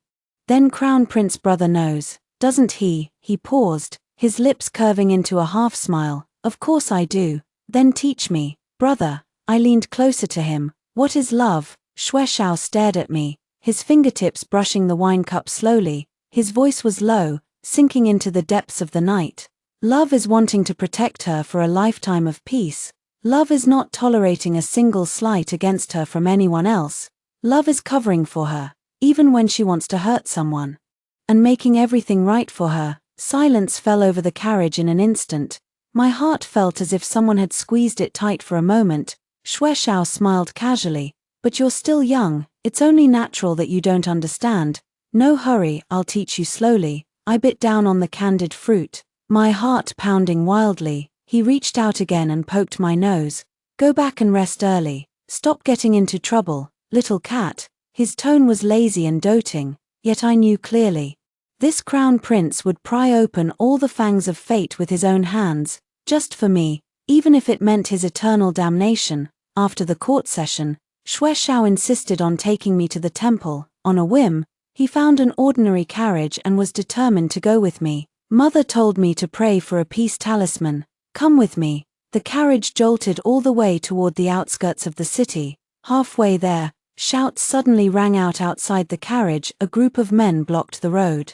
Then Crown Prince brother knows, doesn't he? He paused, his lips curving into a half-smile. Of course I do. Then teach me, brother. I leaned closer to him. What is love? Shui Xiao stared at me, his fingertips brushing the wine cup slowly. His voice was low, sinking into the depths of the night. Love is wanting to protect her for a lifetime of peace. Love is not tolerating a single slight against her from anyone else. Love is covering for her, even when she wants to hurt someone, and making everything right for her. Silence fell over the carriage in an instant. My heart felt as if someone had squeezed it tight for a moment. Shui Xiao smiled casually. But you're still young, it's only natural that you don't understand. No hurry, I'll teach you slowly. I bit down on the candied fruit, my heart pounding wildly. He reached out again and poked my nose. Go back and rest early. Stop getting into trouble, little cat. His tone was lazy and doting, yet I knew clearly. This crown prince would pry open all the fangs of fate with his own hands, just for me, even if it meant his eternal damnation. After the court session, Shui Xiao insisted on taking me to the temple. On a whim, he found an ordinary carriage and was determined to go with me. Mother told me to pray for a peace talisman. Come with me. The carriage jolted all the way toward the outskirts of the city. Halfway there, shouts suddenly rang out outside the carriage. A group of men blocked the road.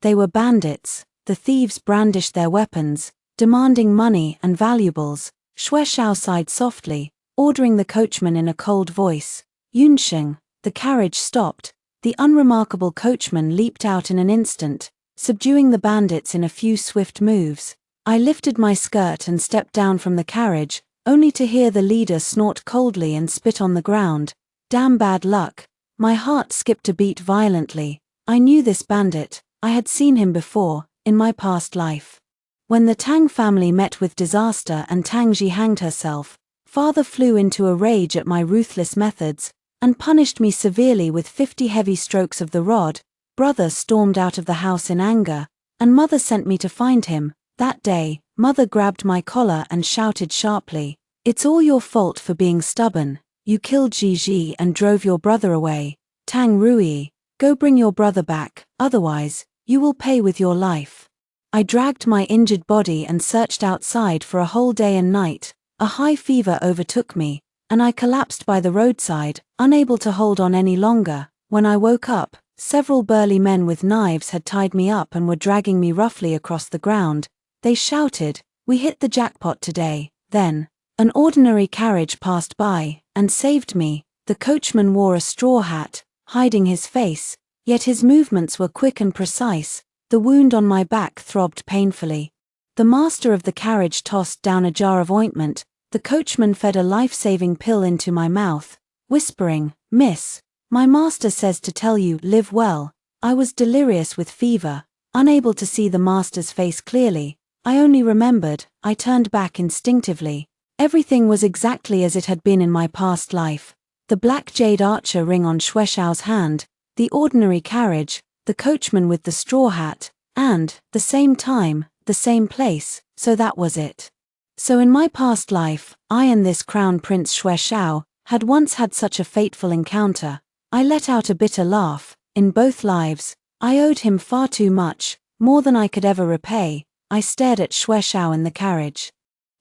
They were bandits. The thieves brandished their weapons, demanding money and valuables. Shui Xiao sighed softly, ordering the coachman in a cold voice. Yunsheng. The carriage stopped. The unremarkable coachman leaped out in an instant, subduing the bandits in a few swift moves. I lifted my skirt and stepped down from the carriage, only to hear the leader snort coldly and spit on the ground. Damn bad luck. My heart skipped a beat violently. I knew this bandit. I had seen him before, in my past life. When the Tang family met with disaster and Tang Ji hanged herself, father flew into a rage at my ruthless methods, and punished me severely with 50 heavy strokes of the rod. Brother stormed out of the house in anger, and mother sent me to find him. That day, mother grabbed my collar and shouted sharply, "It's all your fault for being stubborn. You killed Ji and drove your brother away. Tang Rui, go bring your brother back, otherwise, you will pay with your life." I dragged my injured body and searched outside for a whole day and night. A high fever overtook me, and I collapsed by the roadside, unable to hold on any longer. When I woke up, several burly men with knives had tied me up and were dragging me roughly across the ground. They shouted, "We hit the jackpot today." Then, an ordinary carriage passed by, and saved me. The coachman wore a straw hat, hiding his face, yet his movements were quick and precise. The wound on my back throbbed painfully. The master of the carriage tossed down a jar of ointment. The coachman fed a life-saving pill into my mouth, whispering, "Miss, my master says to tell you, live well." I was delirious with fever, unable to see the master's face clearly. I only remembered, I turned back instinctively. Everything was exactly as it had been in my past life. The black jade archer ring on Shui Xiao's hand, the ordinary carriage, the coachman with the straw hat, and, the same time, the same place. So that was it. So in my past life, I and this crown prince Shui Xiao had once had such a fateful encounter. I let out a bitter laugh. In both lives, I owed him far too much, more than I could ever repay. I stared at Shui Xiao in the carriage.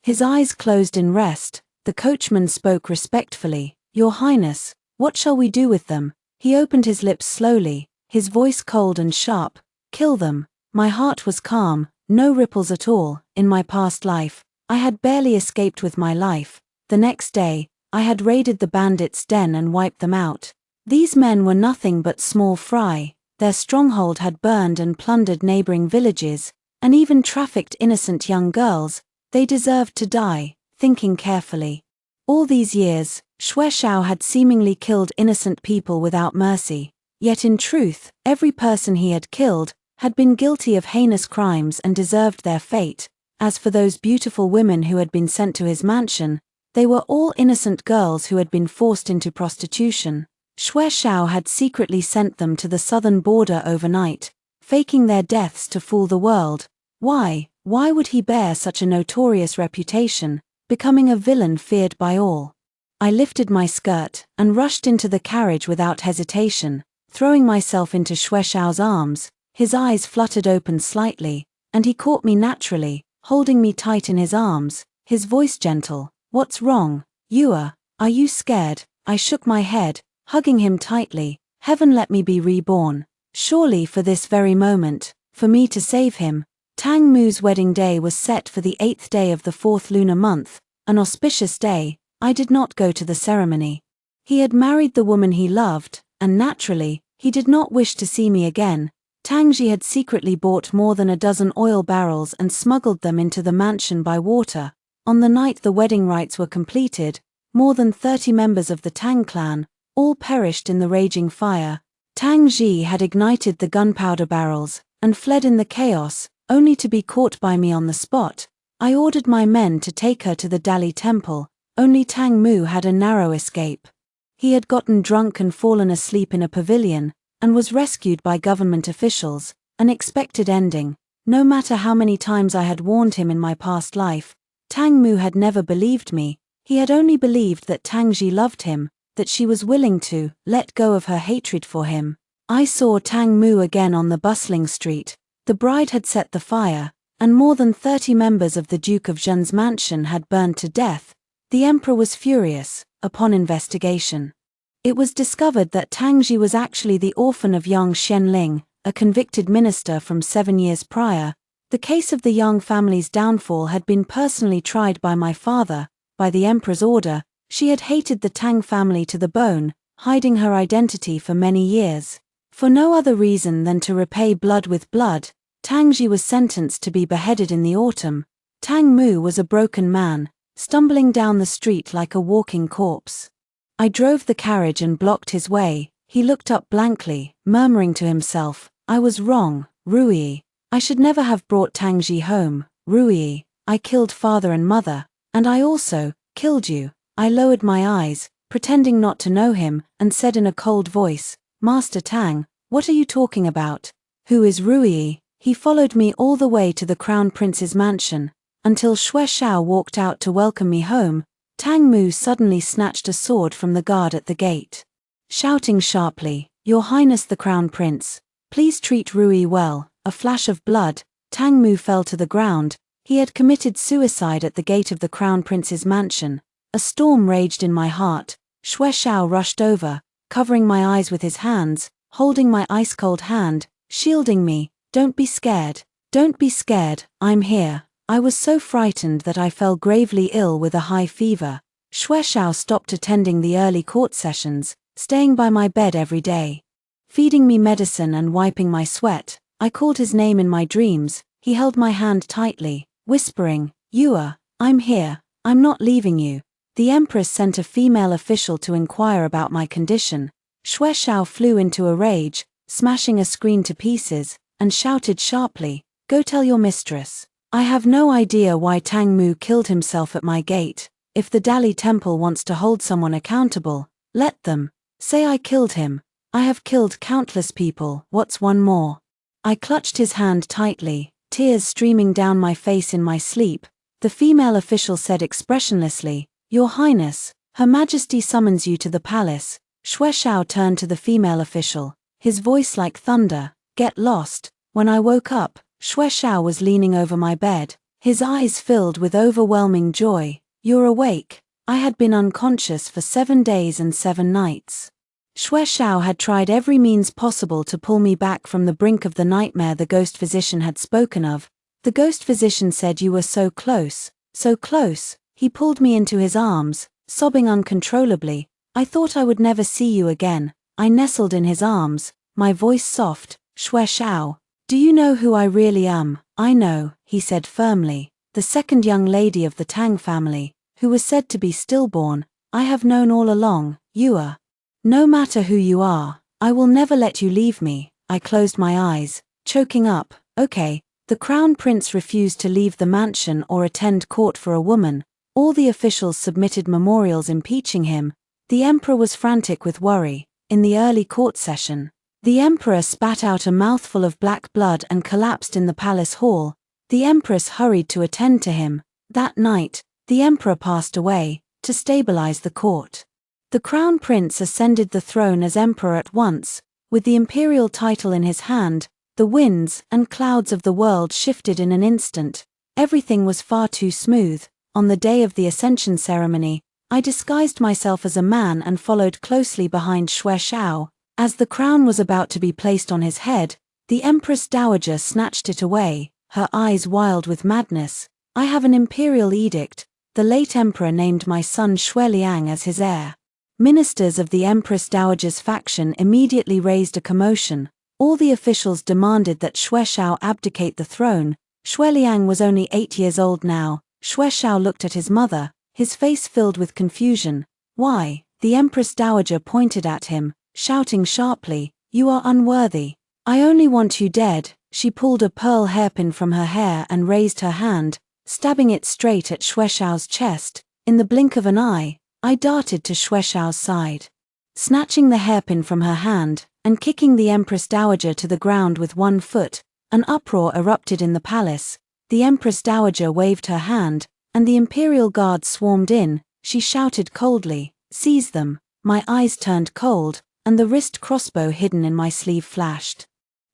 His eyes closed in rest. The coachman spoke respectfully. "Your Highness, what shall we do with them?" He opened his lips slowly, his voice cold and sharp. "Kill them." My heart was calm, no ripples at all. In my past life, I had barely escaped with my life. The next day, I had raided the bandits' den and wiped them out. These men were nothing but small fry. Their stronghold had burned and plundered neighboring villages, and even trafficked innocent young girls. They deserved to die. Thinking carefully. All these years, Xue Xiao had seemingly killed innocent people without mercy. Yet in truth, every person he had killed had been guilty of heinous crimes and deserved their fate. As for those beautiful women who had been sent to his mansion, they were all innocent girls who had been forced into prostitution. Xue Xiao had secretly sent them to the southern border overnight, faking their deaths to fool the world. Why would he bear such a notorious reputation, becoming a villain feared by all? I lifted my skirt and rushed into the carriage without hesitation, throwing myself into Xue Xiao's arms. His eyes fluttered open slightly, and he caught me naturally, holding me tight in his arms, his voice gentle. "What's wrong, Yua? Are you scared?" I shook my head, hugging him tightly. Heaven let me be reborn. Surely for this very moment, for me to save him. Tang Mu's wedding day was set for the 8th day of the 4th lunar month, an auspicious day. I did not go to the ceremony. He had married the woman he loved, and naturally, he did not wish to see me again. Tangji had secretly bought more than a dozen oil barrels and smuggled them into the mansion by water. On the night the wedding rites were completed, more than 30 members of the Tang clan, all perished in the raging fire. Tang Ji had ignited the gunpowder barrels and fled in the chaos, only to be caught by me on the spot. I ordered my men to take her to the Dali temple. Only Tang Mu had a narrow escape. He had gotten drunk and fallen asleep in a pavilion, and was rescued by government officials. An expected ending. No matter how many times I had warned him in my past life, Tang Mu had never believed me. He had only believed that Tang Ji loved him, that she was willing to let go of her hatred for him. I saw Tang Mu again on the bustling street. The bride had set the fire, and more than 30 members of the Duke of Zhen's mansion had burned to death. The emperor was furious. Upon investigation, it was discovered that Tang Ji was actually the orphan of Yang Xianling, a convicted minister from 7 years prior. The case of the Yang family's downfall had been personally tried by my father. By the emperor's order, she had hated the Tang family to the bone, hiding her identity for many years. For no other reason than to repay blood with blood, Tang Ji was sentenced to be beheaded in the autumn. Tang Mu was a broken man, stumbling down the street like a walking corpse. I drove the carriage and blocked his way. He looked up blankly, murmuring to himself, "I was wrong, Rui. I should never have brought Tang Ji home, Rui. I killed father and mother, and I also killed you." I lowered my eyes, pretending not to know him, and said in a cold voice, "Master Tang, what are you talking about? Who is Rui?" He followed me all the way to the Crown Prince's mansion. Until Xue Xiao walked out to welcome me home, Tang Mu suddenly snatched a sword from the guard at the gate. Shouting sharply, "Your Highness the Crown Prince, please treat Rui well." A flash of blood, Tang Mu fell to the ground. He had committed suicide at the gate of the Crown Prince's mansion. A storm raged in my heart. Xue Xiao rushed over, covering my eyes with his hands, holding my ice-cold hand, shielding me. "Don't be scared. Don't be scared, I'm here." I was so frightened that I fell gravely ill with a high fever. Xue Xiao stopped attending the early court sessions, staying by my bed every day, feeding me medicine and wiping my sweat. I called his name in my dreams. He held my hand tightly, whispering, "Yua, I'm here. I'm not leaving you." The Empress sent a female official to inquire about my condition. Xue Xiao flew into a rage, smashing a screen to pieces, and shouted sharply, "Go tell your mistress. I have no idea why Tang Mu killed himself at my gate. If the Dali temple wants to hold someone accountable, let them. Say I killed him. I have killed countless people. What's one more?" I clutched his hand tightly, tears streaming down my face in my sleep. The female official said expressionlessly, "Your Highness, Her Majesty summons you to the palace." Xue Xiao turned to the female official, his voice like thunder, "Get lost." When I woke up, Xue Xiao was leaning over my bed, his eyes filled with overwhelming joy. "You're awake." I had been unconscious for 7 days and 7 nights. Xue Xiao had tried every means possible to pull me back from the brink of the nightmare the ghost physician had spoken of. The ghost physician said, "You were so close, so close." He pulled me into his arms, sobbing uncontrollably. I thought I would never see you again. I nestled in his arms, my voice soft. Xue Xiao, do you know who I really am? I know, he said firmly, the second young lady of the Tang family, who was said to be stillborn. I have known all along, you are. No matter who you are, I will never let you leave me. I closed my eyes, choking up. Okay, the crown prince refused to leave the mansion or attend court for a woman. All the officials submitted memorials impeaching him. The emperor was frantic with worry. In the early court session, the emperor spat out a mouthful of black blood and collapsed in the palace hall. The empress hurried to attend to him. That night, the emperor passed away. To stabilize the court, the crown prince ascended the throne as emperor at once. With the imperial title in his hand, the winds and clouds of the world shifted in an instant. Everything was far too smooth. On the day of the ascension ceremony, I disguised myself as a man and followed closely behind Xue Xiao. As the crown was about to be placed on his head, the Empress Dowager snatched it away, her eyes wild with madness. I have an imperial edict. The late emperor named my son Xue Liang as his heir. Ministers of the Empress Dowager's faction immediately raised a commotion. All the officials demanded that Xue Xiao abdicate the throne. Xue Liang was only 8 years old now. Xue Xiao looked at his mother, his face filled with confusion. Why? The Empress Dowager pointed at him, shouting sharply, "You are unworthy. I only want you dead." She pulled a pearl hairpin from her hair and raised her hand, stabbing it straight at Xue Xiao's chest. In the blink of an eye, I darted to Xue Xiao's side. Snatching the hairpin from her hand, and kicking the Empress Dowager to the ground with one foot, an uproar erupted in the palace. The Empress Dowager waved her hand, and the imperial guards swarmed in. She shouted coldly, "Seize them." My eyes turned cold, and the wrist crossbow hidden in my sleeve flashed.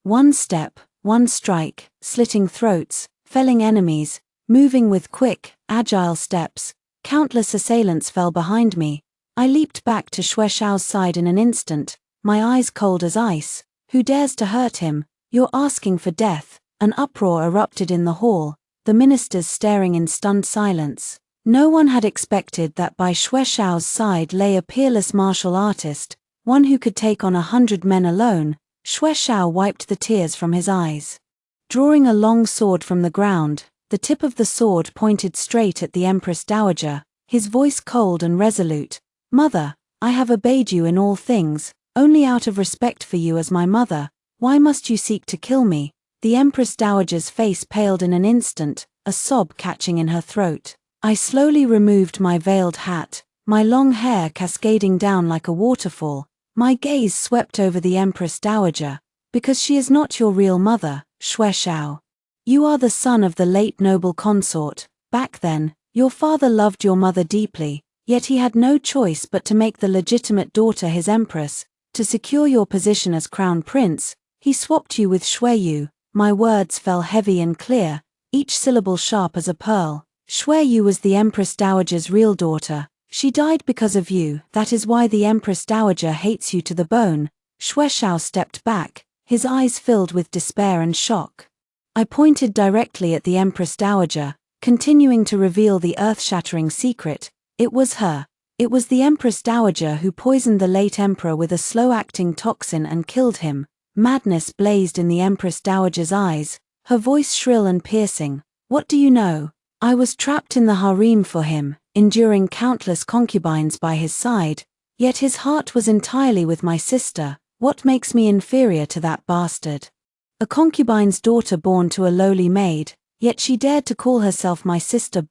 One step, one strike, slitting throats, felling enemies, moving with quick, agile steps. Countless assailants fell behind me. I leaped back to Xue Xiao's side in an instant, my eyes cold as ice. "Who dares to hurt him? You're asking for death." An uproar erupted in the hall, the ministers staring in stunned silence. No one had expected that by Xue Xiao's side lay a peerless martial artist, one who could take on 100 men alone. Xue Xiao wiped the tears from his eyes. Drawing a long sword from the ground, the tip of the sword pointed straight at the Empress Dowager, his voice cold and resolute. "Mother, I have obeyed you in all things, only out of respect for you as my mother. Why must you seek to kill me?" The Empress Dowager's face paled in an instant, a sob catching in her throat. I slowly removed my veiled hat, my long hair cascading down like a waterfall. My gaze swept over the Empress Dowager. "Because she is not your real mother, Xue Xiao. You are the son of the late noble consort. Back then, your father loved your mother deeply, yet he had no choice but to make the legitimate daughter his empress. To secure your position as crown prince, he swapped you with Xue Yu." My words fell heavy and clear, each syllable sharp as a pearl. "Xue Yu was the Empress Dowager's real daughter. She died because of you. That is why the Empress Dowager hates you to the bone." Xue Xiao stepped back, his eyes filled with despair and shock. I pointed directly at the Empress Dowager, continuing to reveal the earth-shattering secret. It was her. It was the Empress Dowager who poisoned the late emperor with a slow-acting toxin and killed him. Madness blazed in the Empress Dowager's eyes, her voice shrill and piercing. "What do you know? I was trapped in the harem for him, enduring countless concubines by his side, yet his heart was entirely with my sister. What makes me inferior to that bastard? A concubine's daughter born to a lowly maid, yet she dared to call herself my sister."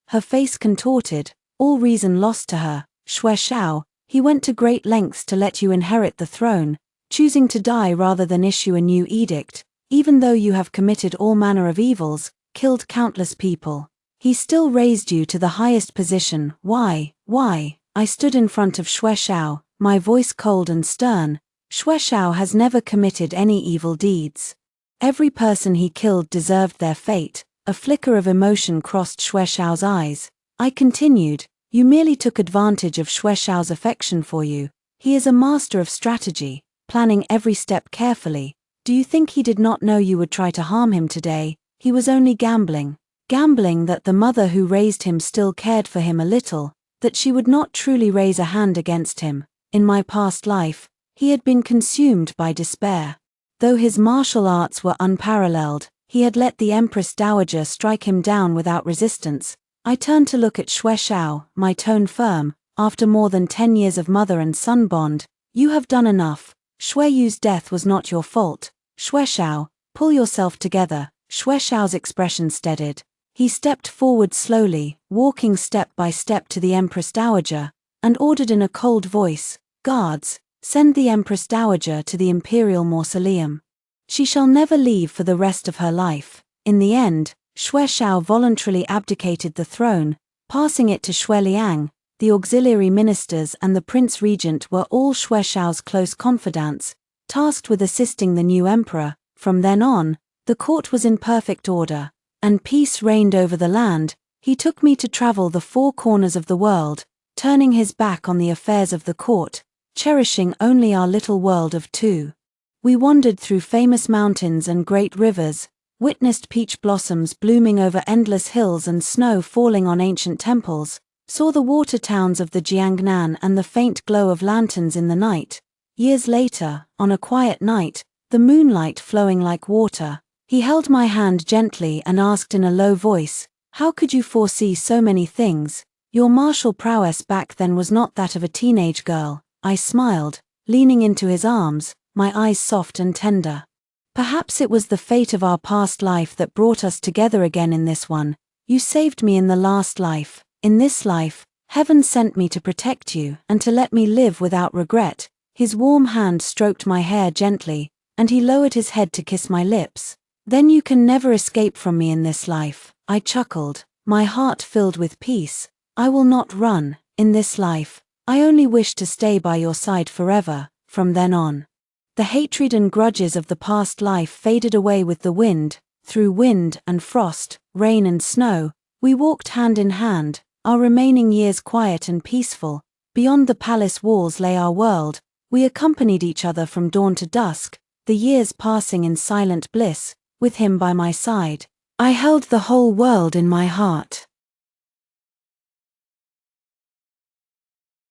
Her face contorted, all reason lost to her. "Xue Xiao, he went to great lengths to let you inherit the throne, choosing to die rather than issue a new edict. Even though you have committed all manner of evils, killed countless people, he still raised you to the highest position. Why? Why?" I stood in front of Xue Xiao, my voice cold and stern. "Xue Xiao has never committed any evil deeds. Every person he killed deserved their fate." A flicker of emotion crossed Xue Xiao's eyes. I continued, "You merely took advantage of Xue Xiao's affection for you. He is a master of strategy, planning every step carefully. Do you think he did not know you would try to harm him today? He was only gambling. Gambling that the mother who raised him still cared for him a little. that she would not truly raise a hand against him. In my past life, he had been consumed by despair. Though his martial arts were unparalleled, he had let the Empress Dowager strike him down without resistance. I turned to look at Xue Xiao, my tone firm. After more than 10 years of mother and son bond, you have done enough. Xue Yu's death was not your fault. Xue Xiao, pull yourself together. Xue Xiao's expression steadied. He stepped forward slowly, walking step by step to the Empress Dowager, and ordered in a cold voice, "Guards, send the Empress Dowager to the Imperial Mausoleum. She shall never leave for the rest of her life." In the end, Xue Xiao voluntarily abdicated the throne, passing it to Xue Liang. The auxiliary ministers and the Prince Regent were all Xue Xiao's close confidants, tasked with assisting the new emperor. From then on, the court was in perfect order, and peace reigned over the land. He took me to travel the 4 corners of the world, turning his back on the affairs of the court, cherishing only our little world of 2. We wandered through famous mountains and great rivers, witnessed peach blossoms blooming over endless hills and snow falling on ancient temples, saw the water towns of the Jiangnan and the faint glow of lanterns in the night. Years later, on a quiet night, the moonlight flowing like water, he held my hand gently and asked in a low voice, "How could you foresee so many things? Your martial prowess back then was not that of a teenage girl." I smiled, leaning into his arms, my eyes soft and tender. "Perhaps it was the fate of our past life that brought us together again in this one. You saved me in the last life. In this life, heaven sent me to protect you and to let me live without regret." His warm hand stroked my hair gently, and he lowered his head to kiss my lips. "Then you can never escape from me in this life." I chuckled, my heart filled with peace. "I will not run, in this life. I only wish to stay by your side forever." From then on, the hatred and grudges of the past life faded away with the wind. Through wind and frost, rain and snow, we walked hand in hand, our remaining years quiet and peaceful. Beyond the palace walls lay our world. We accompanied each other from dawn to dusk, the years passing in silent bliss, with him by my side. I held the whole world in my heart.